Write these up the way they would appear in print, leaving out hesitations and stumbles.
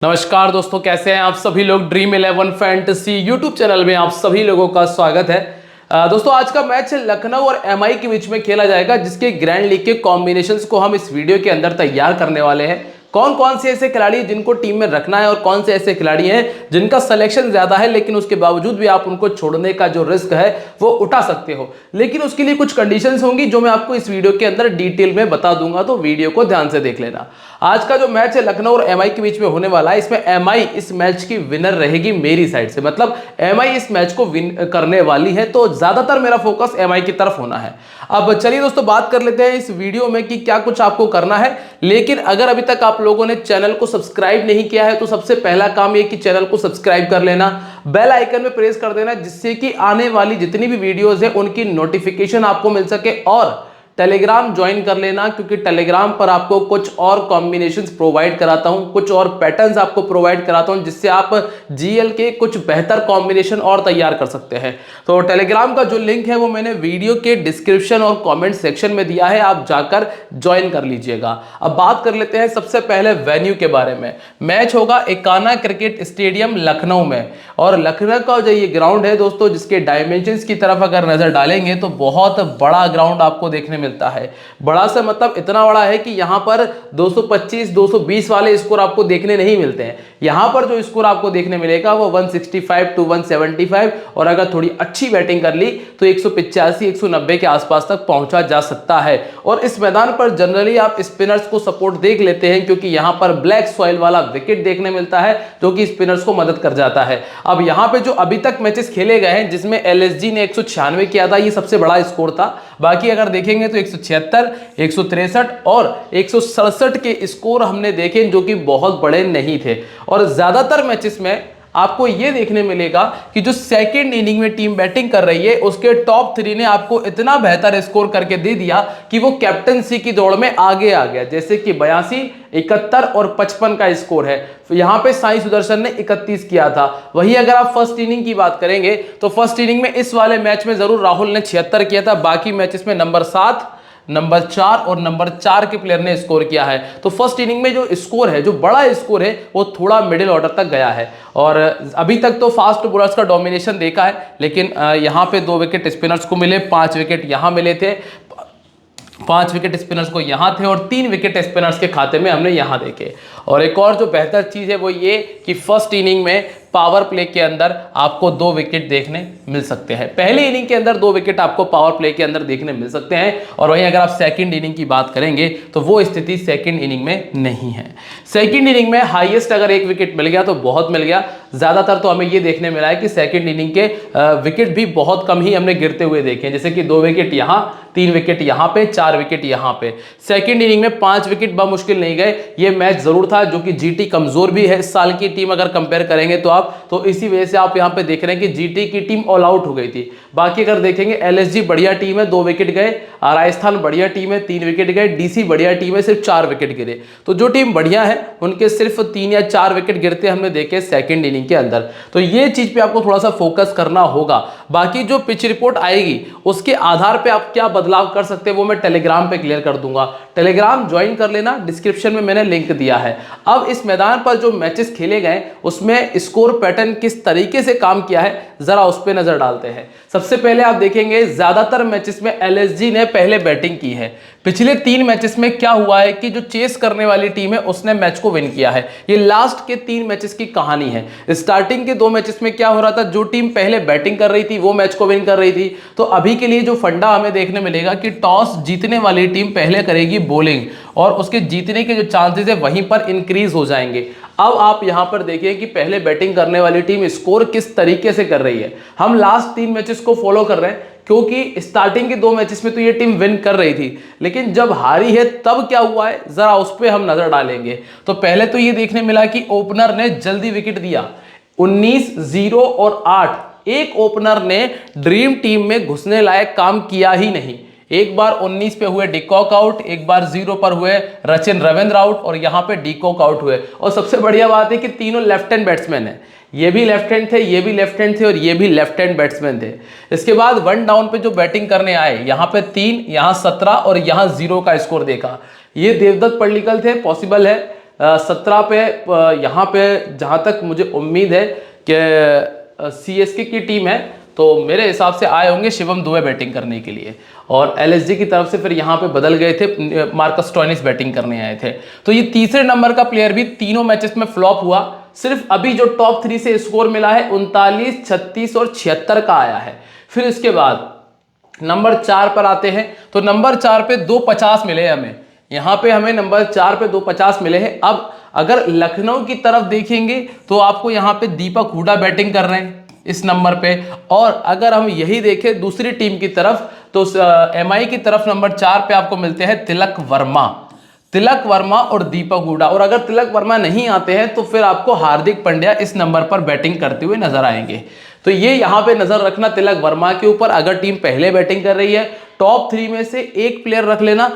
नमस्कार दोस्तों, कैसे हैं आप सभी लोग। ड्रीम 11 फैंटेसी यूट्यूब चैनल में आप सभी लोगों का स्वागत है। दोस्तों, आज का मैच लखनऊ और एमआई के बीच में खेला जाएगा, जिसके ग्रैंड लीग के कॉम्बिनेशंस को हम इस वीडियो के अंदर तैयार करने वाले हैं। कौन कौन से ऐसे खिलाड़ी हैं जिनको टीम में रखना है और कौन से ऐसे खिलाड़ी हैं जिनका सिलेक्शन ज्यादा है, लेकिन उसके बावजूद भी आप उनको छोड़ने का जो रिस्क है वो उठा सकते हो। लेकिन उसके लिए कुछ कंडीशंस होंगी जो मैं आपको इस वीडियो के अंदर डिटेल में बता दूंगा, तो वीडियो को ध्यान से देख लेना। आज का जो मैच है लखनऊ और एमआई के बीच में होने वाला है, इसमें एमआई इस मैच की विनर रहेगी मेरी साइड से, मतलब एमआई इस मैच को विन करने वाली है, तो ज्यादातर मेरा फोकस एमआई की तरफ होना है। अब चलिए दोस्तों, बात कर लेते हैं इस वीडियो में कि क्या कुछ आपको करना है। लेकिन अगर अभी तक आप लोगों ने चैनल को सब्सक्राइब नहीं किया है तो सबसे पहला काम ये कि चैनल को सब्सक्राइब कर लेना, बेल आइकन में प्रेस कर देना, जिससे कि आने वाली जितनी भी वीडियोस है उनकी नोटिफिकेशन आपको मिल सके। और टेलीग्राम ज्वाइन कर लेना, क्योंकि टेलीग्राम पर आपको कुछ और कॉम्बिनेशंस प्रोवाइड कराता हूं, कुछ और पैटर्न्स आपको प्रोवाइड कराता हूं, जिससे आप जीएल के कुछ बेहतर कॉम्बिनेशन और तैयार कर सकते हैं। तो टेलीग्राम का जो लिंक है वो मैंने वीडियो के डिस्क्रिप्शन और कमेंट सेक्शन में दिया है, आप जाकर ज्वाइन कर लीजिएगा। अब बात कर लेते हैं सबसे पहले वेन्यू के बारे में। मैच होगा एकाना क्रिकेट स्टेडियम लखनऊ में, और लखनऊ का जो ये ग्राउंड है दोस्तों, जिसके डायमेंशंस की तरफ अगर नजर डालेंगे तो बहुत बड़ा ग्राउंड आपको देखने मिलता है। बड़ा सा मतलब इतना बड़ा है कि यहां पर 225 220 वाले स्कोर आपको देखने नहीं मिलते हैं। यहां पर जो स्कोर आपको देखने मिलेगा वो 165 टू 175, और अगर थोड़ी अच्छी बैटिंग कर ली तो 185 190 के आसपास तक पहुंचा जा सकता है। और इस मैदान पर जनरली आप स्पिनर्स को सपोर्ट देख लेते हैं, क्योंकि यहां पर ब्लैक सॉइल वाला विकेट देखने मिलता है जो कि स्पिनर्स को मदद कर जाता है। अब यहां पे जो अभी तक मैचेस खेले गए हैं, जिसमें एलएसजी ने 196 किया था, ये सबसे बड़ा स्कोर था। बाकी अगर देखेंगे तो 176 163 और 167 के स्कोर हमने देखे, जो कि बहुत बड़े नहीं थे। और ज्यादातर मैचेस में आपको यह देखने मिलेगा कि जो सेकंड इनिंग में टीम बैटिंग कर रही है उसके टॉप 3 ने आपको इतना बेहतर स्कोर करके दे दिया कि वो कैप्टनसी की दौड़ में आगे आ गया। जैसे कि 82 71 और 55 का स्कोर है। यहां पे साई सुदर्शन ने 31 किया था। वही अगर आप फर्स्ट इनिंग की बात करेंगे तो फर्स्ट इनिंग में इस वाले मैच में जरूर राहुल ने 76 किया था, बाकी मैचेस में नंबर 7 नंबर 4 और नंबर 4 के प्लेयर ने स्कोर किया है। तो फर्स्ट इनिंग में जो स्कोर है, जो बड़ा स्कोर है, वो थोड़ा मिडिल ऑर्डर तक गया है। और अभी तक तो फास्ट बॉलर्स का डोमिनेशन देखा है, लेकिन यहां पे 2 विकेट स्पिनर्स को मिले, 5 विकेट यहां मिले थे, 5 विकेट स्पिनर्स को यहां थे और 3 विकेट स्पिनर्स के खाते में हमने यहां देखे। और एक और जो बेहतर चीज है वो ये कि फर्स्ट इनिंग में पावर प्ले के अंदर आपको 2 विकेट देखने मिल सकते हैं। पहली इनिंग के अंदर 2 विकेट आपको पावर प्ले के अंदर देखने मिल सकते हैं। और वहीं अगर आप सेकंड इनिंग की बात करेंगे तो वो स्थिति सेकंड इनिंग में नहीं है। सेकंड इनिंग में हाईएस्ट अगर 1 विकेट मिल गया तो बहुत मिल गया। ज्यादातर तो हमें ये देखने मिला है कि सेकंड इनिंग के विकेट भी बहुत कम ही हमने गिरते हुए देखे हैं, जैसे कि 2 विकेट यहां, 3 विकेट यहां पे, 4 विकेट यहां पे। सेकंड इनिंग में 5 विकेट मुश्किल नहीं गए। ये मैच जरूर था, जो कि जीटी कमजोर भी है इस साल की टीम अगर कंपेयर करेंगे तो इसी वजह से आप यहां पे देख रहे हैं कि जीटी की टीम ऑल आउट हो गई थी। बाकी अगर देखेंगे एलएसजी बढ़िया टीम है, 2 विकेट गए, राजस्थान बढ़िया टीम है, 3 विकेट गए, डीसी बढ़िया टीम है, सिर्फ 4 विकेट गिरे। तो जो टीम बढ़िया है उनके सिर्फ 3 या 4 विकेट गिरते हमने देखे सेकंड इनिंग के अंदर। तो ये चीज पे आपको थोड़ा सा फोकस करना होगा। बाकी जो पिच रिपोर्ट आएगी उसके आधार पे आप क्या बदलाव कर सकते हैं वो मैं टेलीग्राम पे क्लियर कर दूंगा। टेलीग्राम ज्वाइन कर लेना, डिस्क्रिप्शन में मैंने लिंक दिया है। अब इस मैदान पर जो मैचेस खेले गए उसमें स्कोर पैटर्न किस तरीके से काम किया है जरा उस पर नजर डालते हैं। सबसे पहले आप देखेंगे ज्यादातर मैचेस में एलएसजी ने पहले बैटिंग की है। पिछले 3 मैचेस में क्या हुआ है कि जो चेस करने वाली टीम है उसने मैच को विन किया है। ये लास्ट के 3 मैचेस की कहानी है। स्टार्टिंग के 2 मैचेस में क्या हो रहा था, जो टीम पहले बैटिंग कर रही थी वो मैच को विन कर रही थी। तो अभी के लिए जो फंडा हमें देखने मिलेगा कि टॉस जीतने वाली टीम पहले करेगी बॉलिंग, और उसके जीतने के जो चांसेस है वहीं पर इंक्रीज हो जाएंगे। अब आप यहां पर देखिए कि पहले बैटिंग करने वाली टीम स्कोर किस तरीके से कर रही है। हम लास्ट 3 मैचेस को फॉलो कर रहे हैं, क्योंकि स्टार्टिंग के 2 मैचेस में तो ये टीम विन कर रही थी, लेकिन जब हारी है तब क्या हुआ है जरा उस पर हम नजर डालेंगे। तो पहले तो ये देखने मिला कि ओपनर ने जल्दी विकेट दिया, 19 0 और 8। एक ओपनर ने ड्रीम टीम में घुसने लायक काम किया ही नहीं। एक बार 19 पे हुए डिकॉक आउट, एक बार 0 पर हुए रचिन रविंद्र आउट, और यहां पे डिकॉक आउट हुए। और सबसे बढ़िया बात है कि तीनों लेफ्ट हैंड बैट्समैन है, ये भी लेफ्ट हैंड थे, ये भी लेफ्ट हैंड थे, और ये भी लेफ्ट हैंड बैट्समैन थे। इसके बाद 1 डाउन पे जो बैटिंग करने आए, यहां पे 3, यहां 17 और यहां 0 का स्कोर देखा। ये देवदत्त पल्लिकल थे, पॉसिबल है 17 पे यहाँ पे जहाँ तक मुझे उम्मीद है कि सीएसके की टीम है, तो मेरे हिसाब से आए होंगे शिवम दुबे बैटिंग करने के लिए, और एलएसजी की तरफ से फिर यहाँ पे बदल गए थे, मार्कस स्टोइनिस बैटिंग करने आए थे। तो ये तीसरे नंबर का प्लेयर भी तीनों मैचेस में फ्लॉप हुआ। सिर्फ अभी जो टॉप 3 से स्कोर मिला है 39, 36 और 76 का आया है। फिर इसके बाद नंबर 4 पर आते हैं, तो नंबर 4 पे 250 मिले हमें, यहाँ पे हमें नंबर 4 पे 250 मिले हैं। अब अगर लखनऊ की तरफ देखेंगे तो आपको यहाँ पे दीपक हुडा बैटिंग कर रहे हैं इस नंबर पे, और अगर हम यही देखें दूसरी टीम की तरफ तो एमआई की तरफ नंबर 4 पे आपको मिलते हैं तिलक वर्मा और दीपक हुडा। और अगर तिलक वर्मा नहीं आते हैं तो फिर आपको हार्दिक पांड्या इस नंबर पर बैटिंग करते हुए नजर आएंगे। तो ये यहाँ पे नजर रखना तिलक वर्मा के ऊपर। अगर टीम पहले बैटिंग कर रही है, टॉप 3 में से एक प्लेयर रख लेना,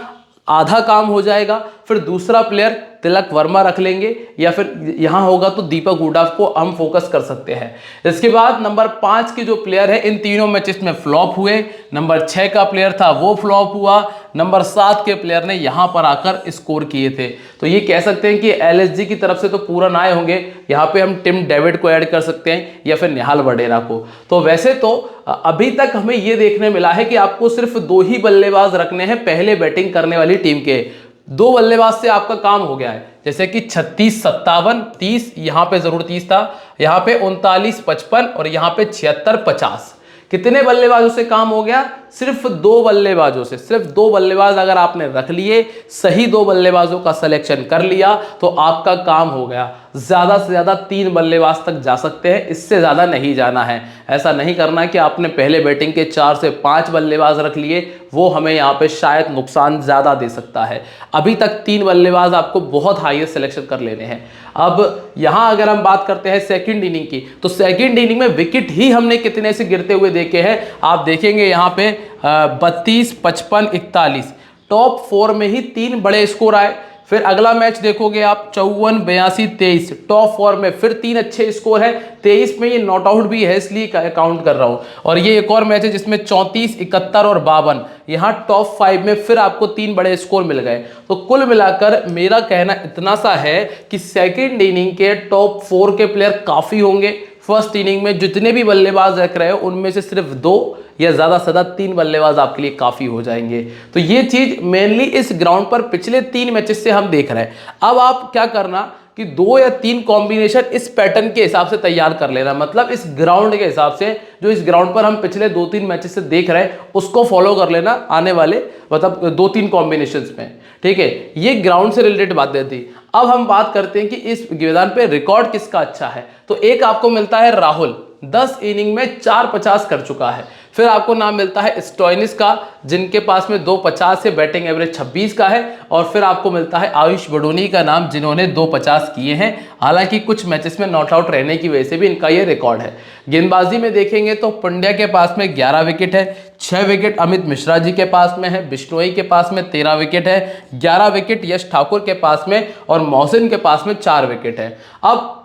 आधा काम हो जाएगा। फिर दूसरा प्लेयर तिलक वर्मा रख लेंगे, या फिर यहां होगा तो दीपक हुडा को हम फोकस कर सकते हैं। इसके बाद नंबर 5 के जो प्लेयर है इन तीनों मैचेस में फ्लॉप हुए। नंबर 6 का प्लेयर था वो फ्लॉप हुआ, नंबर 7 के प्लेयर ने यहां पर आकर स्कोर किए थे। तो ये कह सकते हैं कि एलएसजी की तरफ से तो पूरा ना आए होंगे, यहाँ पे हम टिम डेविड को ऐड कर सकते हैं या फिर निहाल वडेरा को। तो वैसे तो अभी तक हमें ये देखने मिला है कि आपको सिर्फ 2 ही बल्लेबाज रखने हैं पहले बैटिंग करने वाली टीम के। 2 बल्लेबाज से आपका काम हो गया है, जैसे कि 36, 57, 30, यहाँ पे जरूर 30 था, यहाँ पे 39, 55 और यहाँ पे 76, 50। कितने बल्लेबाजों से काम हो गया? सिर्फ 2 बल्लेबाजों से। सिर्फ 2 बल्लेबाज अगर आपने रख लिए, सही 2 बल्लेबाजों का सिलेक्शन कर लिया तो आपका काम हो गया। ज्यादा से ज्यादा 3 बल्लेबाज तक जा सकते हैं, इससे ज्यादा नहीं जाना है। ऐसा नहीं करना कि आपने पहले बैटिंग के 4 से 5 बल्लेबाज रख लिए, वो हमें यहाँ पे शायद नुकसान ज्यादा दे सकता है। अभी तक 3 बल्लेबाज आपको बहुत हाईएस्ट सिलेक्शन कर लेने हैं। अब यहाँ अगर हम बात करते हैं सेकंड इनिंग की, तो सेकंड इनिंग में विकेट ही हमने कितने से गिरते हुए देखे हैं। आप देखेंगे यहाँ पे 32, 55, 41, टॉप 4 में ही 3 बड़े स्कोर आए। फिर अगला मैच देखोगे आप 54, 82, 23, टॉप 4 में फिर 3 अच्छे स्कोर है। 23 में ये नॉट आउट भी है, इसलिए काउंट कर रहा हूं। और ये एक और मैच है जिसमें 34, 71 और 52, यहाँ टॉप 5 में फिर आपको 3 बड़े स्कोर मिल गए। तो कुल मिलाकर मेरा कहना इतना सा है कि सेकेंड इनिंग के टॉप 4 के प्लेयर काफी होंगे। फर्स्ट इनिंग में जितने भी बल्लेबाज रख रहे हो उनमें से सिर्फ 2 या ज्यादा से ज्यादा 3 बल्लेबाज आपके लिए काफी हो जाएंगे। तो ये चीज मेनली इस ग्राउंड पर पिछले 3 मैचेस से हम देख रहे हैं। अब आप क्या करना कि 2 या 3 कॉम्बिनेशन इस पैटर्न के हिसाब से तैयार कर लेना, मतलब इस ग्राउंड के हिसाब से, जो इस ग्राउंड पर हम पिछले 2-3 मैचेस से देख रहे हैं उसको फॉलो कर लेना आने वाले मतलब 2-3 कॉम्बिनेशंस में। ठीक है, ये ग्राउंड से रिलेटेड बातें थी। अब हम बात करते हैं कि इस मैदान पे रिकॉर्ड किसका अच्छा है। तो एक आपको मिलता है राहुल, 10 इनिंग में 450 कर चुका है। फिर आपको नाम मिलता है स्टोइनिस का, जिनके पास में 250 से बैटिंग एवरेज 26 का है। और फिर आपको मिलता है आयुष बडोनी का नाम, जिन्होंने 250 किए हैं। हालांकि कुछ मैचेस में नॉट आउट रहने की वजह से भी इनका ये रिकॉर्ड है। गेंदबाजी में देखेंगे तो पंड्या के पास में 11 विकेट है, 6 विकेट अमित मिश्रा जी के पास में है, बिश्नोई के पास में 13 विकेट है, 11 विकेट यश ठाकुर के पास में और मोहसिन के पास में 4 विकेट है। अब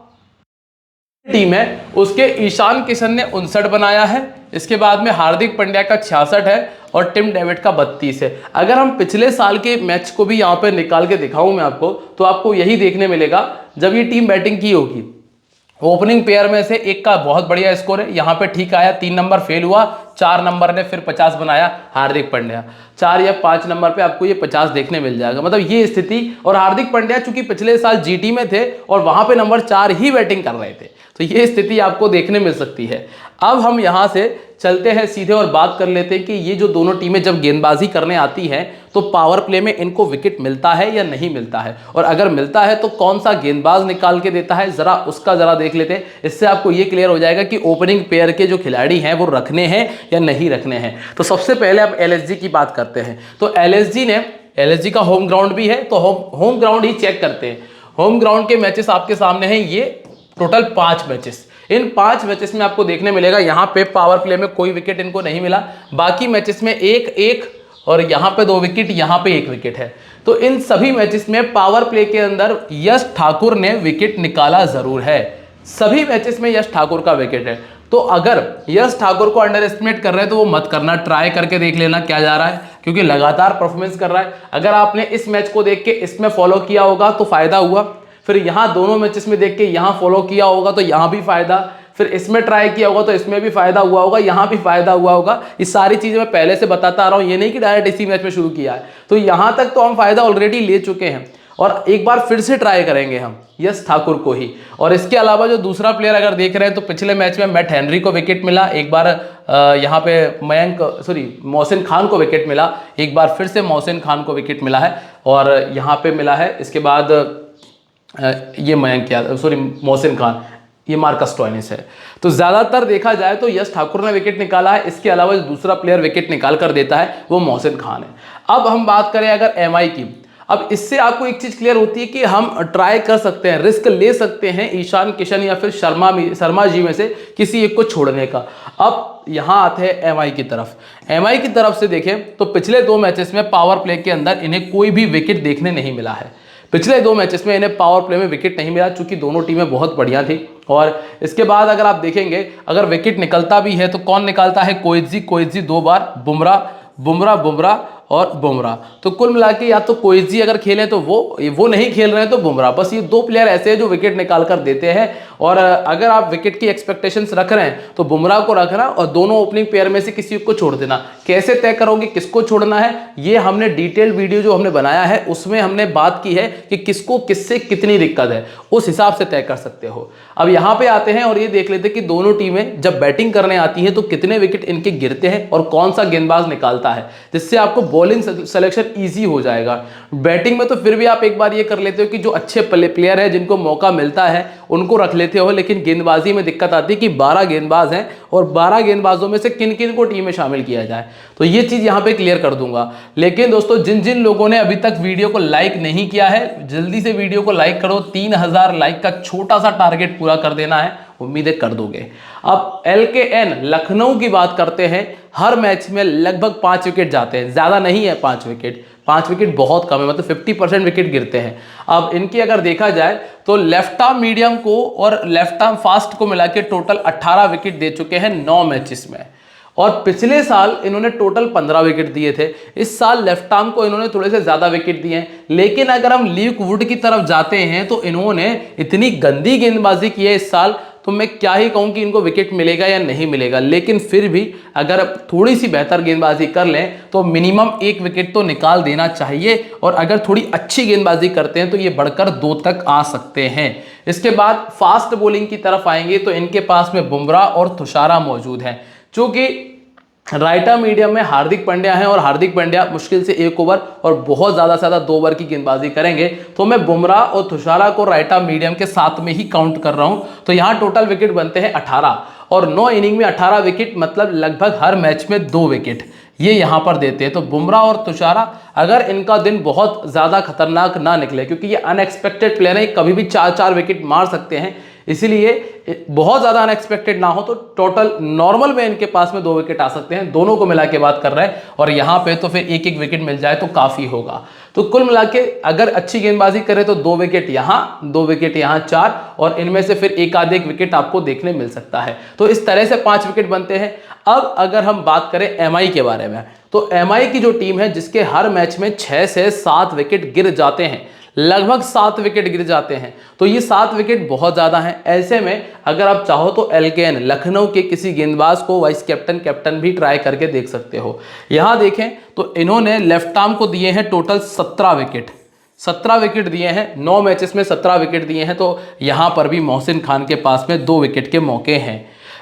टीम है उसके ईशान किशन ने 59 बनाया है, इसके बाद में हार्दिक पांड्या का 66 है और टिम डेविड का 32 है। अगर हम पिछले साल के मैच को भी यहाँ पे निकाल के दिखाऊं मैं आपको, तो आपको यही देखने मिलेगा जब ये टीम बैटिंग की होगी। ओपनिंग पेयर में से एक का बहुत बढ़िया स्कोर है, यहाँ पे ठीक आया, 3 नंबर फेल हुआ, 4 नंबर ने फिर 50 बनाया हार्दिक पांड्या। 4 या 5 नंबर पे आपको ये 50 देखने मिल जाएगा, मतलब ये स्थिति। और हार्दिक पांड्या चूंकि पिछले साल जीटी में थे और वहां पे नंबर 4 ही बैटिंग कर रहे थे, तो ये स्थिति आपको देखने मिल सकती है। अब हम यहां से चलते हैं सीधे और बात कर लेते हैं कि ये जो दोनों टीमें जब गेंदबाजी करने आती हैं तो पावर प्ले में इनको विकेट मिलता है या नहीं मिलता है, और अगर मिलता है तो कौन सा गेंदबाज निकाल के देता है, जरा उसका जरा देख लेते हैं। इससे आपको ये क्लियर हो जाएगा कि ओपनिंग पेयर के जो खिलाड़ी हैं वो रखने हैं या नहीं रखने हैं। तो सबसे पहले आप एलएसजी की बात करते हैं। तो एलएसजी का होम ग्राउंड भी है, तो होम ग्राउंड ही चेक करते हैं। होम ग्राउंड के मैचेस आपके सामने हैं, ये टोटल 5 मैचेस। इन 5 मैचेस में आपको देखने मिलेगा यहाँ पे पावर प्ले में कोई विकेट इनको नहीं मिला, बाकी मैचेस में 1-1 और यहाँ पे 2 विकेट, यहाँ पे 1 विकेट है। तो इन सभी मैचेस में पावर प्ले के अंदर यश ठाकुर ने विकेट निकाला जरूर है, सभी मैचेस में यश ठाकुर का विकेट है। तो अगर यश ठाकुर को अंडर एस्टिमेट कर रहे हैं तो वो मत करना, ट्राई करके देख लेना क्या जा रहा है, क्योंकि लगातार परफॉर्मेंस कर रहा है। अगर आपने इस मैच को देख के इसमें फॉलो किया होगा तो फायदा हुआ। फिर यहाँ दोनों मैचेस में देख के यहाँ फॉलो किया होगा तो यहाँ भी फायदा, फिर इसमें ट्राई किया होगा तो इसमें भी फायदा हुआ होगा, यहाँ भी फायदा हुआ होगा। ये सारी चीजें मैं पहले से बताता आ रहा हूँ, ये नहीं कि डायरेक्ट इसी मैच में शुरू किया है। तो यहाँ तक तो हम फायदा ऑलरेडी ले चुके हैं और एक बार फिर से ट्राई करेंगे हम यश ठाकुर को ही। और इसके अलावा जो दूसरा प्लेयर अगर देख रहे हैं तो पिछले मैच में मैट हेनरी को विकेट मिला, एक बार यहाँ पे मोहसिन खान को विकेट मिला, एक बार फिर से मोहसिन खान को विकेट मिला है और यहाँ पे मिला है इसके बाद ये मोहसिन खान, ये मार्कस स्टोइनिस है। तो ज्यादातर देखा जाए तो यश ठाकुर ने विकेट निकाला है, इसके अलावा जो दूसरा प्लेयर विकेट निकाल कर देता है वो मोहसिन खान है। अब हम बात करें अगर एमआई की, अब इससे आपको एक चीज क्लियर होती है कि हम ट्राई कर सकते हैं, रिस्क ले सकते हैं ईशान किशन या फिर शर्मा जी में से किसी एक को छोड़ने का। अब यहां आते हैं एमआई की तरफ। एमआई की तरफ से देखें तो पिछले 2 मैचेस में पावर प्ले के अंदर इन्हें कोई भी विकेट देखने नहीं मिला है। पिछले 2 मैचेस में इन्हें पावर प्ले में विकेट नहीं मिला, चूंकि दोनों टीमें बहुत बढ़िया थी। और इसके बाद अगर आप देखेंगे अगर विकेट निकलता भी है तो कौन निकालता है, कोइजी 2 बार, बुमराह और बुमराह। तो कुल मिला के या तो कोइजी अगर खेलें तो वो नहीं खेल रहे हैं तो बुमराह, बस ये 2 प्लेयर ऐसे हैं जो विकेट निकाल कर देते हैं। और अगर आप विकेट की एक्सपेक्टेशंस रख रहे हैं तो बुमराह को रखना और दोनों ओपनिंग प्लेयर में से किसी को छोड़ देना। कैसे तय करोगे किसको छोड़ना है, ये हमने डिटेल्ड वीडियो जो हमने बनाया है उसमें हमने बात की है कि किसको किससे कितनी दिक्कत है, उस हिसाब से तय कर सकते हो। अब यहाँ पे आते हैं और ये देख लेते हैं कि दोनों टीमें जब बैटिंग करने आती हैं तो कितने विकेट इनके गिरते हैं और कौन सा गेंदबाज निकालता है, जिससे आपको बॉलिंग सिलेक्शन इजी हो जाएगा। बैटिंग में तो फिर भी आप एक बार ये कर लेते हो कि जो अच्छे प्लेयर है जिनको मौका मिलता है उनको रख लेते हो, लेकिन गेंदबाजी में दिक्कत आती है कि 12 गेंदबाज हैं और 12 गेंदबाजों में से किन किन को टीम में शामिल किया जाए। तो ये चीज यहां पे क्लियर कर दूंगा। लेकिन दोस्तों जिन जिन लोगों ने अभी तक वीडियो को लाइक नहीं किया है जल्दी से वीडियो को लाइक करो, 3000 लाइक का छोटा सा टारगेट पूरा कर देना है, उम्मीद है कर दोगे। अब LKN लखनऊ की बात करते हैं, हर मैच में लगभग 5 विकेट जाते हैं, ज्यादा नहीं है 5 विकेट, 5 विकेट बहुत कम है, मतलब 50% विकेट गिरते हैं। अब इनकी अगर देखा जाए तो लेफ्ट आर्म मीडियम को और लेफ्ट आर्म फास्ट को मिला के टोटल 18 विकेट दे चुके हैं 9 मैचेस में। और पिछले साल इन्होंने टोटल 15 विकेट दिए थे, इस साल लेफ्ट आर्म को इन्होंने थोड़े से ज्यादा विकेट दिए हैं। लेकिन अगर हम ल्यूक वुड की तरफ जाते हैं तो इन्होंने इतनी गंदी गेंदबाजी की है इस साल, तो मैं क्या ही कहूं कि इनको विकेट मिलेगा या नहीं मिलेगा। लेकिन फिर भी अगर थोड़ी सी बेहतर गेंदबाजी कर लें तो मिनिमम 1 विकेट तो निकाल देना चाहिए, और अगर थोड़ी अच्छी गेंदबाजी करते हैं तो ये बढ़कर 2 तक आ सकते हैं। इसके बाद फास्ट बॉलिंग की तरफ आएंगे तो इनके पास में बुमराह और तुषारा मौजूद हैं। चूंकि राइट आर्म मीडियम में हार्दिक पांड्या हैं और हार्दिक पांड्या मुश्किल से 1 ओवर और बहुत ज्यादा से ज्यादा 2 ओवर की गेंदबाजी करेंगे, तो मैं बुमराह और तुषारा को राइट आर्म मीडियम के साथ में ही काउंट कर रहा हूं। तो यहां टोटल विकेट बनते हैं 18 और 9 इनिंग में 18 विकेट, मतलब लगभग हर मैच में 2 विकेट ये यहां पर देते हैं। तो बुमराह और तुषारा अगर इनका दिन बहुत ज्यादा खतरनाक ना निकले, क्योंकि ये अनएक्सपेक्टेड प्लेयर है, कभी भी 4-4 विकेट मार सकते हैं, इसीलिए बहुत ज्यादा अनएक्सपेक्टेड ना हो तो टोटल नॉर्मल में इनके पास में 2 विकेट आ सकते हैं। दोनों को मिला के बात कर रहे हैं और यहां पे तो फिर 1-1 विकेट मिल जाए तो काफी होगा। तो कुल मिला के अगर अच्छी गेंदबाजी करे तो 2 विकेट यहां, 2 विकेट यहां, 4, और इनमें से फिर एक आध एक विकेट आपको देखने मिल सकता है। तो इस तरह से 5 विकेट बनते हैं। अब अगर हम बात करें एमआई के बारे में, तो एमआई की जो टीम है जिसके हर मैच में 6 से 7 विकेट गिर जाते हैं, लगभग 7 विकेट गिर जाते हैं, तो ये 7 विकेट बहुत ज्यादा हैं। ऐसे में अगर आप चाहो तो LKN लखनऊ के किसी गेंदबाज को वाइस कैप्टन भी ट्राई करके देख सकते हो। यहां देखें तो इन्होंने लेफ्ट आर्म को दिए हैं टोटल 17 विकेट, 17 विकेट दिए हैं, 9 मैचेस में 17 विकेट दिए हैं। तो यहां पर भी मोहसिन खान के पास में 2 विकेट के मौके हैं।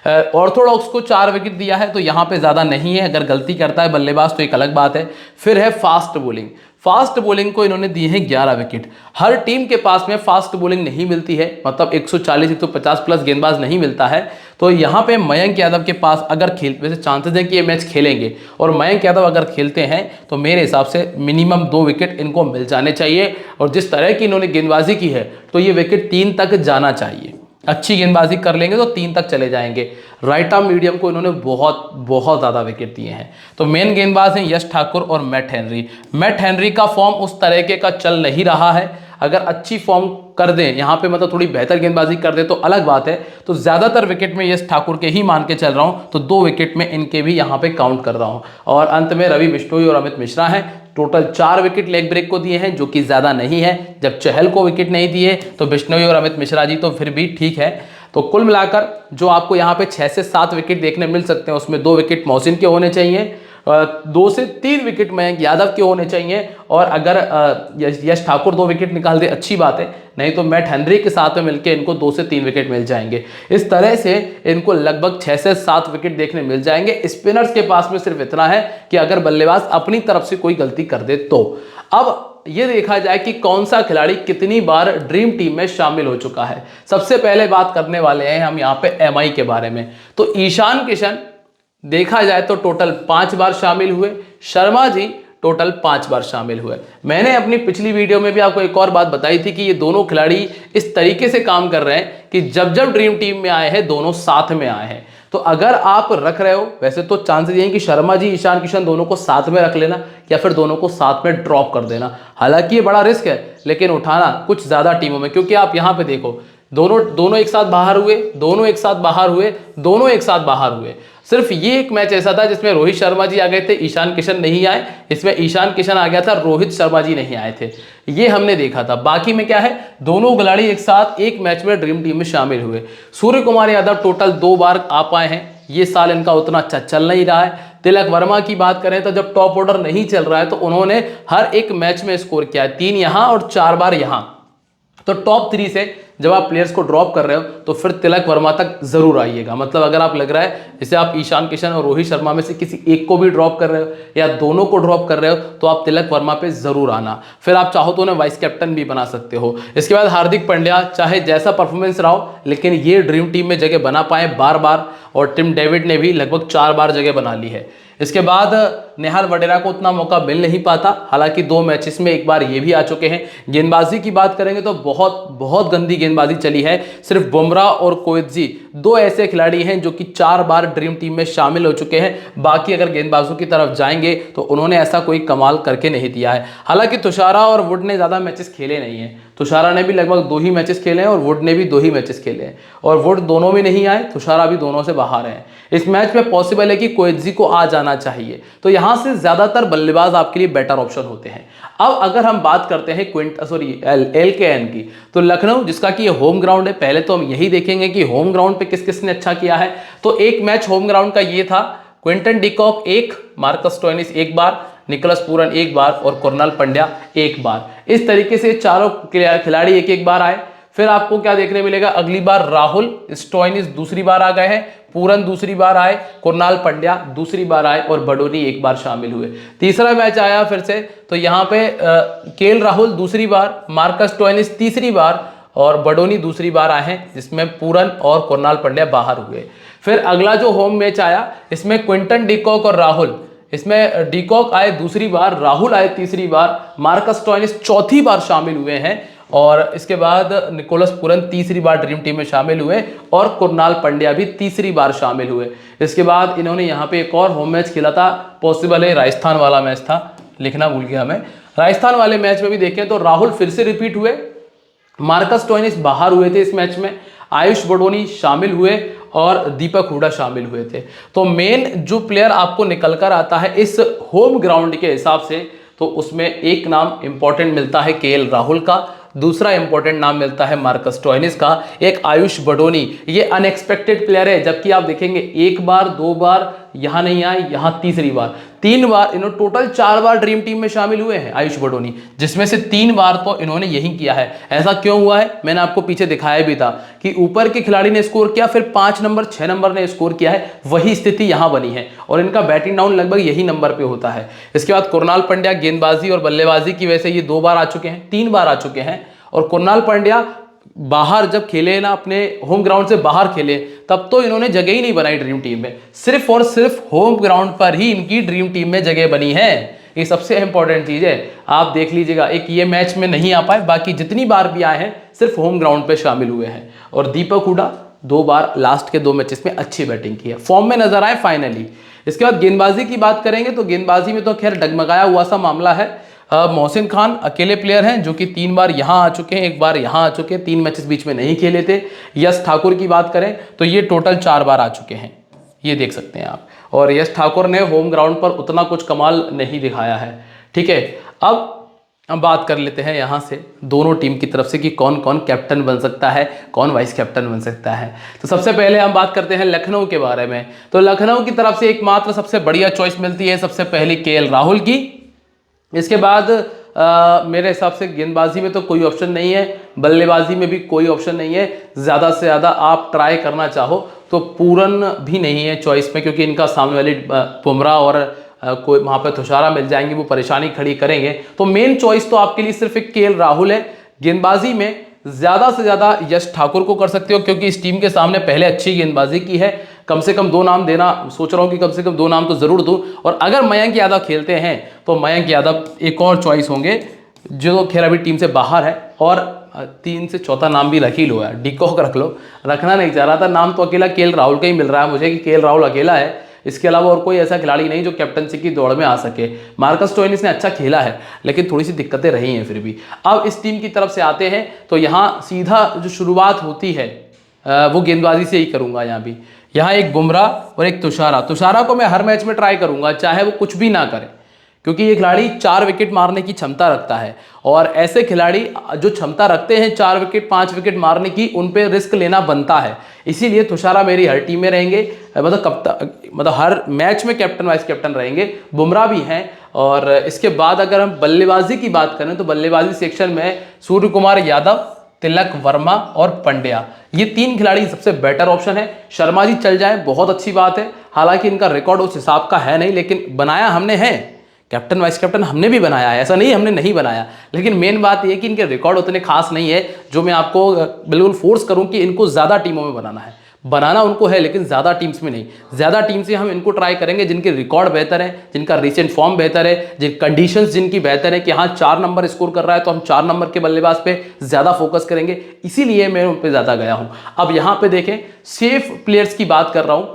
ऑर्थोडॉक्स को 4 विकेट दिया है, तो यहां पे ज्यादा नहीं है, अगर गलती करता है बल्लेबाज तो एक अलग बात है। फिर है फास्ट बॉलिंग, फास्ट बॉलिंग को इन्होंने दिए हैं 11 विकेट। हर टीम के पास में फास्ट बॉलिंग नहीं मिलती है, मतलब 140-150 प्लस गेंदबाज नहीं मिलता है। तो यहाँ पे मयंक यादव के पास अगर वैसे चांसेस हैं कि ये मैच खेलेंगे, और मयंक यादव अगर खेलते हैं तो मेरे हिसाब से मिनिमम 2 विकेट इनको मिल जाने चाहिए। और जिस तरह की इन्होंने गेंदबाजी की है तो ये विकेट 3 तक जाना चाहिए। अच्छी गेंदबाजी कर लेंगे तो 3 तक चले जाएंगे। राइट आर्म मीडियम को इन्होंने बहुत ज़्यादा विकेट दिए हैं। तो मेन गेंदबाज हैं यश ठाकुर और मैट हेनरी। मैट हेनरी का फॉर्म उस तरीके का चल नहीं रहा है, अगर अच्छी फॉर्म कर दें यहाँ पे, मतलब थोड़ी बेहतर गेंदबाजी कर दें तो अलग बात है। तो ज़्यादातर विकेट में यश ठाकुर के ही मान के चल रहा हूँ, तो 2 विकेट में इनके भी यहाँ पे काउंट कर रहा हूँ। और अंत में रवि बिश्नोई और अमित मिश्रा हैं, टोटल 4 विकेट लेग ब्रेक को दिए हैं, जो कि ज़्यादा नहीं है। जब चहल को विकेट नहीं दिए तो बिश्नोई और अमित मिश्रा जी तो फिर भी ठीक है। तो कुल मिलाकर जो आपको यहाँ पे 6 से 7 विकेट देखने मिल सकते हैं, उसमें 2 विकेट मोहसिन के होने चाहिए, 2 से 3 विकेट मयंक यादव के होने चाहिए, और अगर यश ठाकुर 2 विकेट निकाल दे अच्छी बात है, नहीं तो मैट हेनरी के साथ में मिलकर इनको 2 से 3 विकेट मिल जाएंगे। इस तरह से इनको लगभग 6 से 7 विकेट देखने मिल जाएंगे। स्पिनर्स के पास में सिर्फ इतना है कि अगर बल्लेबाज अपनी तरफ से कोई गलती कर दे तो। अब ये देखा जाए कि कौन सा खिलाड़ी कितनी बार ड्रीम टीम में शामिल हो चुका है। सबसे पहले बात करने वाले हैं हम यहाँ पे एमआई के बारे में। तो ईशान किशन देखा जाए तो टोटल 5 बार शामिल हुए, शर्मा जी टोटल 5 बार शामिल हुए। मैंने अपनी पिछली वीडियो में भी आपको एक और बात बताई थी कि ये दोनों खिलाड़ी इस तरीके से काम कर रहे हैं कि जब जब ड्रीम टीम में आए हैं दोनों साथ में आए हैं। तो अगर आप रख रहे हो, वैसे तो चांसेस ये हैं कि शर्मा जी ईशान किशन दोनों को साथ में रख लेना या फिर दोनों को साथ में ड्रॉप कर देना। हालांकि ये बड़ा रिस्क है, लेकिन उठाना कुछ ज्यादा टीमों में, क्योंकि आप यहाँ पे देखो दोनों एक साथ बाहर हुए, दोनों एक साथ बाहर हुए, दोनों एक साथ बाहर हुए। सिर्फ ये एक मैच ऐसा था जिसमें रोहित शर्मा जी आ गए थे, ईशान किशन नहीं आए। इसमें ईशान किशन आ गया था, रोहित शर्मा जी नहीं आए थे। ये हमने देखा था। बाकी में क्या है, दोनों खिलाड़ी एक साथ एक मैच में ड्रीम टीम में शामिल हुए। सूर्य कुमार यादव टोटल 2 बार आ पाए हैं। ये साल इनका उतना अच्छा चल नहीं रहा है। तिलक वर्मा की बात करें तो जब टॉप ऑर्डर नहीं चल रहा है तो उन्होंने हर एक मैच में स्कोर किया है, 3 यहां और 4 बार यहां। तो टॉप 3 से जब आप प्लेयर्स को ड्रॉप कर रहे हो तो फिर तिलक वर्मा तक जरूर आइएगा। मतलब अगर आप लग रहा है जैसे आप ईशान किशन और रोहित शर्मा में से किसी एक को भी ड्रॉप कर रहे हो या दोनों को ड्रॉप कर रहे हो तो आप तिलक वर्मा पे जरूर आना। फिर आप चाहो तो उन्हें वाइस कैप्टन भी बना सकते हो। इसके बाद हार्दिक पांड्या, चाहे जैसा परफॉर्मेंस रहा हो, लेकिन ये ड्रीम टीम में जगह बना पाए बार बार, और टिम डेविड ने भी लगभग 4 बार जगह बना ली है। इसके बाद नेहाल वडेरा को उतना मौका मिल नहीं पाता, हालांकि 2 मैचेस में एक बार ये भी आ चुके हैं। गेंदबाजी की बात करेंगे तो बहुत गंदी गेंदबाजी चली है। सिर्फ बुमराह और कोएत्जी 2 ऐसे खिलाड़ी हैं जो कि 4 बार ड्रीम टीम में शामिल हो चुके हैं। बाकी अगर गेंदबाजों की तरफ जाएंगे तो उन्होंने ऐसा कोई कमाल करके नहीं दिया है। हालांकि तुषारा और वुड ने ज़्यादा मैचेस खेले नहीं हैं। तुषारा ने भी लगभग 2 ही मैचेस खेले हैं और वुड ने भी 2 ही मैचेस खेले हैं, और वुड दोनों में नहीं आए, तुषारा भी दोनों से बाहर हैं। इस मैच में पॉसिबल है कि कोएत्जी को आ जाना चाहिए। तो यहां से ज्यादातर बल्लेबाज आपके लिए बेटर ऑप्शन होते हैं। अब अगर हम बात करते हैं LKN की, तो लखनऊ जिसका कि होम ग्राउंड है, पहले तो हम यही देखेंगे कि होम ग्राउंड पे किस किस ने अच्छा किया है। तो एक मैच होम ग्राउंड का ये था, क्विंटन डिकॉक 1, मार्कस स्टोइनिस 1 बार, निकोलस पूरन 1 बार और कुरनाल पंड्या 1 बार। इस तरीके से चारों खिलाड़ी 1-1 बार आए। फिर आपको क्या देखने मिलेगा, अगली बार राहुल स्टोइनिस दूसरी बार आ गए हैं, पूरन दूसरी बार आए, कुरनाल पंड्या दूसरी बार आए और बडोनी 1 बार शामिल हुए। तीसरा मैच आया फिर से, तो यहाँ पे केएल राहुल दूसरी बार, मार्कस स्टोइनिस तीसरी बार और बडोनी दूसरी बार आए हैं, जिसमें पूरन और कुरनाल पंड्या बाहर हुए। फिर अगला जो होम मैच आया, इसमें क्विंटन डिकॉक और राहुल, इसमें डिकॉक आए दूसरी बार, राहुल आए तीसरी बार, मार्कस स्टोइनिस चौथी बार शामिल हुए हैं, और इसके बाद निकोलस पूरन तीसरी बार ड्रीम टीम में शामिल हुए और कुरनाल पंड्या भी तीसरी बार शामिल हुए। इसके बाद इन्होंने यहाँ पे एक और होम मैच खेला था, पॉसिबल है राजस्थान वाला मैच था, लिखना भूल गया मैं। राजस्थान वाले मैच में भी देखें तो राहुल फिर से रिपीट हुए, मार्कस स्टोइनिस बाहर हुए थे इस मैच में, आयुष बडोनी शामिल हुए और दीपक हुडा शामिल हुए थे। तो मेन जो प्लेयर आपको निकल कर आता है इस होम ग्राउंड के हिसाब से, तो उसमें एक नाम इंपॉर्टेंट मिलता है केएल राहुल का, दूसरा इंपॉर्टेंट नाम मिलता है मार्कस स्टोइनिस का, एक आयुष बडोनी। ये अनएक्सपेक्टेड प्लेयर है, जबकि आप देखेंगे 1 बार 2 बार यहां नहीं आए, यहां तीसरी बार, 3 बार, इन्होंने टोटल 4 बार ड्रीम टीम में शामिल हुए हैं आयुष बडोनी, जिसमें से 3 बार तो इन्होंने यही किया है। ऐसा क्यों हुआ है मैंने आपको पीछे दिखाया भी था कि ऊपर के खिलाड़ी ने स्कोर किया, फिर 5 नंबर 6 नंबर ने स्कोर किया है, वही स्थिति यहां बनी है और इनका बैटिंग डाउन लगभग यही नंबर पे होता है। इसके बाद कुरनाल पंड्या गेंदबाजी और बल्लेबाजी की वजह से ये 2 बार आ चुके हैं, 3 बार आ चुके हैं, और कुरनाल पंड्या बाहर जब खेले ना, अपने होम ग्राउंड से बाहर खेले, तब तो इन्होंने जगह ही नहीं बनाई ड्रीम टीम में, सिर्फ और सिर्फ होम ग्राउंड पर ही इनकी ड्रीम टीम में जगह बनी है। ये सबसे इंपॉर्टेंट चीज है, आप देख लीजिएगा। एक ये मैच में नहीं आ पाए, बाकी जितनी बार भी आए हैं सिर्फ होम ग्राउंड पे शामिल हुए हैं। और दीपक हुडा 2 बार लास्ट के 2 मैचेस में अच्छी बैटिंग की है, फॉर्म में नजर आए फाइनली। इसके बाद गेंदबाजी की बात करेंगे तो गेंदबाजी में तो खैर डगमगाया हुआ सा मामला है। मोहसिन खान अकेले प्लेयर हैं जो कि 3 बार यहाँ आ चुके हैं, 1 बार यहाँ आ चुके हैं, 3 मैचेस बीच में नहीं खेले थे। यश ठाकुर की बात करें तो ये टोटल 4 बार आ चुके हैं, ये देख सकते हैं आप। और यश ठाकुर ने होम ग्राउंड पर उतना कुछ कमाल नहीं दिखाया है, ठीक है, अब हम बात कर लेते हैं यहाँ से दोनों टीम की तरफ से कि कौन कौन कैप्टन बन सकता है, कौन वाइस कैप्टन बन सकता है। तो सबसे पहले हम बात करते हैं लखनऊ के बारे में। तो लखनऊ की तरफ से एकमात्र सबसे बढ़िया चॉइस मिलती है सबसे पहले केएल राहुल की। इसके बाद मेरे हिसाब से गेंदबाजी में तो कोई ऑप्शन नहीं है, बल्लेबाजी में भी कोई ऑप्शन नहीं है। ज़्यादा से ज़्यादा आप ट्राई करना चाहो तो पूरन भी नहीं है चॉइस में, क्योंकि इनका सामने वाली बुमराह और कोई वहाँ पर तुषारा मिल जाएंगे, वो परेशानी खड़ी करेंगे। तो मेन चॉइस तो आपके लिए सिर्फ एक केएल राहुल है। गेंदबाजी में ज़्यादा से ज़्यादा यश ठाकुर को कर सकते हो, क्योंकि इस टीम के सामने पहले अच्छी गेंदबाजी की है। कम से कम 2 नाम देना सोच रहा हूँ कि कम से कम 2 नाम तो ज़रूर दूँ। और अगर मयंक यादव खेलते हैं तो मयंक यादव एक और चॉइस होंगे, जो खैर अभी टीम से बाहर है। और 3 से चौथा नाम भी रख ही लो यार, डिकॉक रख लो। रखना नहीं चाह रहा था, नाम तो अकेला केएल राहुल का ही मिल रहा है मुझे कि केएल राहुल अकेला है, इसके अलावा और कोई ऐसा खिलाड़ी नहीं जो कैप्टनसी की दौड़ में आ सके। मार्कस स्टोइनिस ने अच्छा खेला है, लेकिन थोड़ी सी दिक्कतें रही हैं फिर भी। अब इस टीम की तरफ से आते हैं तो यहाँ सीधा जो शुरुआत होती है वो गेंदबाजी से ही करूँगा। यहाँ भी यहाँ एक बुमराह और एक तुषारा को मैं हर मैच में ट्राई करूँगा, चाहे वो कुछ भी ना करे, क्योंकि ये खिलाड़ी 4 विकेट मारने की क्षमता रखता है। और ऐसे खिलाड़ी जो क्षमता रखते हैं 4 विकेट 5 विकेट मारने की, उन पे रिस्क लेना बनता है। इसीलिए तुषारा मेरी हर टीम में रहेंगे, मतलब हर मैच में कैप्टन वाइस कैप्टन रहेंगे। बुमराह भी हैं। और इसके बाद अगर हम बल्लेबाजी की बात करें तो बल्लेबाजी सेक्शन में सूर्य कुमार यादव, तिलक वर्मा और पंड्या, ये 3 खिलाड़ी सबसे बेटर ऑप्शन है। शर्मा जी चल जाए बहुत अच्छी बात है, हालांकि इनका रिकॉर्ड उस हिसाब का है नहीं, लेकिन बनाया हमने है। कैप्टन वाइस कैप्टन हमने भी बनाया है, ऐसा नहीं हमने नहीं बनाया। लेकिन मेन बात यह कि इनके रिकॉर्ड उतने खास नहीं है जो मैं आपको बिल्कुल फोर्स करूं कि इनको ज़्यादा टीमों में बनाना है। बनाना उनको है, लेकिन ज़्यादा टीम्स में नहीं। ज़्यादा टीम से हम इनको ट्राई करेंगे जिनके रिकॉर्ड बेहतर है, जिनका रिसेंट फॉर्म बेहतर है, जिन कंडीशंस जिनकी बेहतर है कि हाँ 4 नंबर स्कोर कर रहा है तो हम 4 नंबर के बल्लेबाज पे ज़्यादा फोकस करेंगे। इसीलिए मैं उन पर ज़्यादा गया हूँ। अब यहाँ पे देखें, सेफ प्लेयर्स की बात कर रहा हूँ,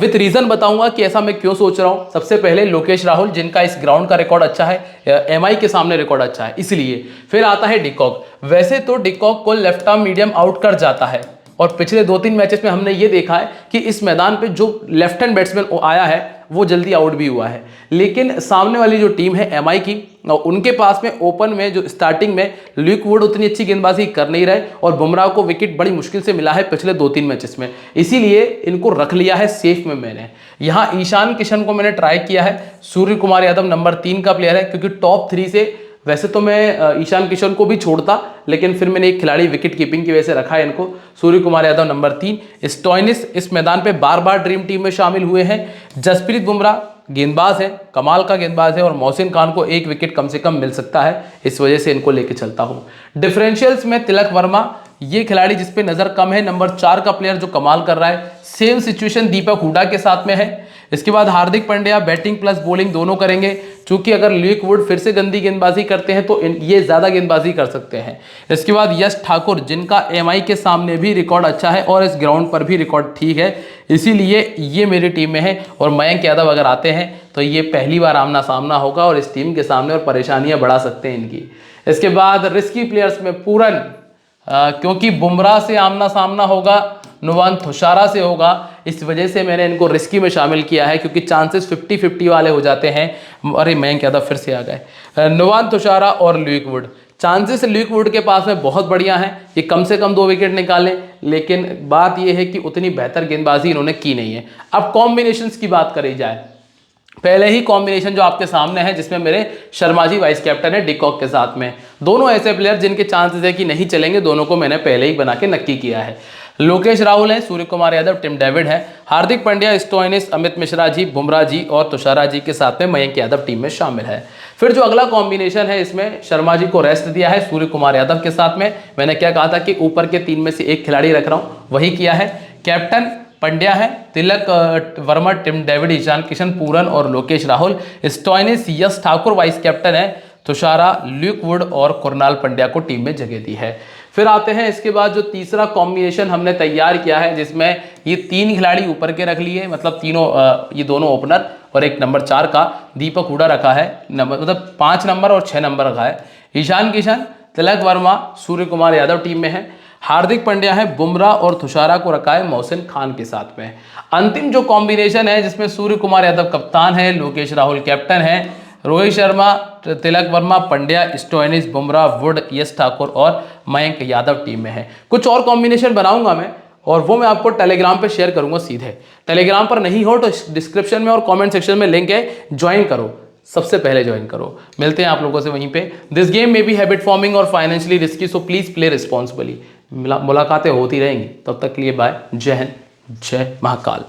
विथ रीजन बताऊंगा कि ऐसा मैं क्यों सोच रहा हूं। सबसे पहले लोकेश राहुल, जिनका इस ग्राउंड का रिकॉर्ड अच्छा है, एमआई के सामने रिकॉर्ड अच्छा है, इसलिए। फिर आता है डिकॉक। वैसे तो डिकॉक को लेफ्ट आर्म मीडियम आउट कर जाता है, और पिछले 2-3 मैचेस में हमने ये देखा है कि इस मैदान पे जो लेफ्ट हैंड बैट्समैन आया है वो जल्दी आउट भी हुआ है। लेकिन सामने वाली जो टीम है एमआई की, उनके पास में ओपन में जो स्टार्टिंग में ल्यूक वुड उतनी अच्छी गेंदबाजी कर नहीं रहे, और बुमराह को विकेट बड़ी मुश्किल से मिला है पिछले 2-3 मैचेस में, इसीलिए इनको रख लिया है सेफ में मैंने। यहाँ ईशान किशन को मैंने ट्राई किया है। सूर्य कुमार यादव नंबर 3 का प्लेयर है, क्योंकि टॉप 3 से वैसे तो मैं ईशान किशन को भी छोड़ता, लेकिन फिर मैंने एक खिलाड़ी विकेट कीपिंग की वजह से रखा है इनको। सूर्य कुमार यादव नंबर 3। स्टोइनिस इस मैदान पे बार बार ड्रीम टीम में शामिल हुए हैं। जसप्रीत बुमराह गेंदबाज है, कमाल का गेंदबाज है, और मोहसिन खान को 1 विकेट कम से कम मिल सकता है, इस वजह से इनको लेके चलता हूँ। डिफरेंशियल्स में तिलक वर्मा, ये खिलाड़ी जिसपे नजर कम है, नंबर 4 का प्लेयर जो कमाल कर रहा है। सेम सिचुएशन दीपक हुडा के साथ में है। इसके बाद Hardik Pandya batting plus bowling दोनों करेंगे, क्योंकि अगर ल्यूक वुड फिर से गंदी गेंदबाजी करते हैं तो ये ज़्यादा गेंदबाजी कर सकते हैं। इसके बाद यश ठाकुर, जिनका एमआई के सामने भी रिकॉर्ड अच्छा है और इस ग्राउंड पर भी रिकॉर्ड ठीक है, इसीलिए ये मेरी टीम में है। और मयंक यादव अगर आते हैं तो ये पहली बार आमना सामना होगा और इस टीम के सामने और परेशानियां बढ़ा सकते हैं इनकी। इसके बाद रिस्की प्लेयर्स में पूरन, क्योंकि बुमराह से आमना सामना होगा, नुवान तुषारा से होगा, इस वजह से मैंने इनको रिस्की में शामिल किया है, क्योंकि चांसेस 50-50 वाले हो जाते हैं। अरे मयंक यादव फिर से आ गए। नुवान तुषारा और Luke Wood, chances Luke Wood के पास में बहुत बढ़िया हैं, ये कम से कम 2 विकेट निकालें, लेकिन बात यह है कि उतनी बेहतर गेंदबाजी इन्होंने की नहीं है। अब कॉम्बिनेशंस की बात करी जाए, पहले ही कॉम्बिनेशन जो आपके सामने है, जिसमें मेरे शर्मा जी वाइस कैप्टन है डिकॉक के साथ में, दोनों ऐसे प्लेयर जिनके चांसेस है कि नहीं चलेंगे, दोनों को मैंने पहले ही बना के नक्की किया है। लोकेश राहुल है, सूर्य कुमार यादव, टिम डेविड है, हार्दिक पांड्या, स्टोइनिस, अमित मिश्रा जी, बुमराह जी और तुषारा जी के साथ में मयंक यादव टीम में शामिल है। फिर जो अगला कॉम्बिनेशन है, इसमें शर्मा जी को रेस्ट दिया है सूर्य कुमार यादव के साथ में। मैंने क्या कहा था कि ऊपर के 3 में से एक खिलाड़ी रख रहा हूँ, वही किया है। कैप्टन पंड्या है, तिलक वर्मा, टिम डेविड, ईशान किशन, पूरन और लोकेश राहुल। स्टोइनिस, यश ठाकुर वाइस कैप्टन है, तुषारा, ल्यूक वुड और कुरनाल पंड्या को टीम में जगह दी है। फिर आते हैं इसके बाद जो तीसरा कॉम्बिनेशन हमने तैयार किया है, जिसमें ये 3 खिलाड़ी ऊपर के रख लिए, मतलब तीनों ये दोनों ओपनर और एक नंबर 4 का दीपक हुडा रखा है, मतलब 5 नंबर और 6 नंबर रखा है। ईशान किशन, तिलक वर्मा, सूर्य कुमार यादव टीम में है। हार्दिक पांड्या है, बुमराह और तुषारा को रखा है मोहसिन खान के साथ में। अंतिम जो कॉम्बिनेशन है, जिसमें सूर्य कुमार यादव कप्तान है, लोकेश राहुल कैप्टन है, रोहित शर्मा, तिलक वर्मा, पंड्या, स्टोइनिस, बुमराह, वुड, यश ठाकुर और मयंक यादव टीम में है। कुछ और कॉम्बिनेशन बनाऊंगा मैं और वो मैं आपको टेलीग्राम पे शेयर करूंगा सीधे। टेलीग्राम पर नहीं हो तो डिस्क्रिप्शन में और कमेंट सेक्शन में लिंक है, ज्वाइन करो, सबसे पहले ज्वाइन करो। मिलते हैं आप लोगों से वहीं पे। दिस गेम में बी हैबिट फॉर्मिंग और financially risky, so please play responsibly. मुलाकातें होती रहेंगी, तब तक के लिए बाय। जय हिंद, जय महाकाल।